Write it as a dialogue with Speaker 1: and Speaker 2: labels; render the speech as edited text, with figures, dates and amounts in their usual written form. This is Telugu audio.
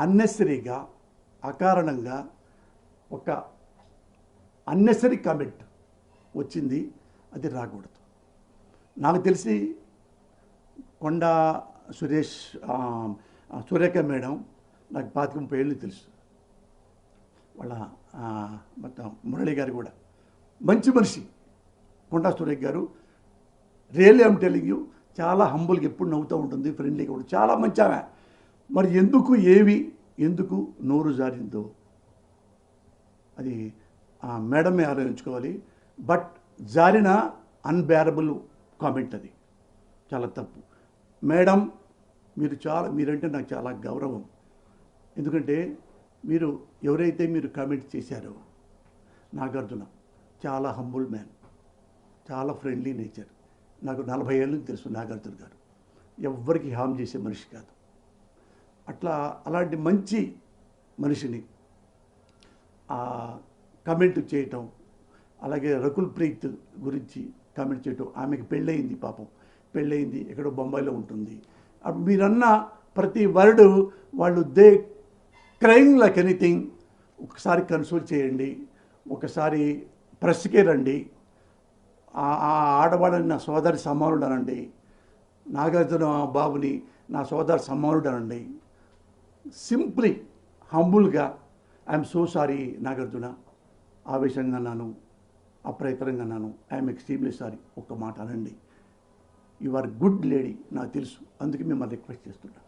Speaker 1: అన్నెసరీగా అకారణంగా ఒక అన్నెసరీ కామెంట్ వచ్చింది, అది రాకూడదు. నాకు తెలిసి కొండా సురేష్ సురేఖ మేడం నాకు 25-30 ఏళ్ళు తెలుసు. వాళ్ళ మొత్తం మురళి గారు కూడా మంచి మనిషి. కొండా సురేఖ గారు రియల్లీ ఐమ్ టెలింగ్ యూ, చాలా హంబుల్గా ఎప్పుడు నవ్వుతూ ఉంటుంది, ఫ్రెండ్లీగా ఉంటుంది, చాలా మంచి ఆమె. మరి ఎందుకు నోరు జారిందో అది మేడమే ఆలోచించుకోవాలి. బట్ జారిన అన్బేరబుల్ కామెంట్, అది చాలా తప్పు. మేడం మీరంటే నాకు చాలా గౌరవం. ఎందుకంటే ఎవరైతే మీరు కామెంట్ చేశారో, నాగార్జున చాలా హంబుల్ మ్యాన్, చాలా ఫ్రెండ్లీ నేచర్. నాకు 40 ఏళ్ళ నుంచి తెలుసు నాగార్జున గారు. ఎవ్వరికి హామ్ చేసే మనిషి కాదు. అలాంటి మంచి మనిషిని కామెంట్ చేయటం, అలాగే రకుల్ ప్రీత్ గురించి కామెంట్ చేయటం. ఆమెకి పెళ్ళయింది, పాపం పెళ్ళయింది, ఎక్కడో బొంబాయిలో ఉంటుంది. మీరన్న ప్రతి వర్డ్ వాళ్ళు క్రైమ్ లైక్ ఎనీథింగ్. ఒకసారి కన్సోల్ చేయండి, ఒకసారి ప్రెస్కే రండి. ఆడవాళ్ళని నా సోదరి సమానుడు అనండి, నాగార్జున బాబుని నా సోదరి సమానుడు అనండి. సింప్లీ హంబుల్గా ఐఎమ్ సో సారీ నాగార్జున, ఆవేశంగా అన్నాను, అప్రయత్నంగా అన్నాను, ఐఎమ్ ఎక్స్ట్రీమ్లీ సారీ. ఒక్క మాట అనండి. యు ఆర్ గుడ్ లేడీ, నాకు తెలుసు, అందుకే మిమ్మల్ని రిక్వెస్ట్ చేస్తున్నాను.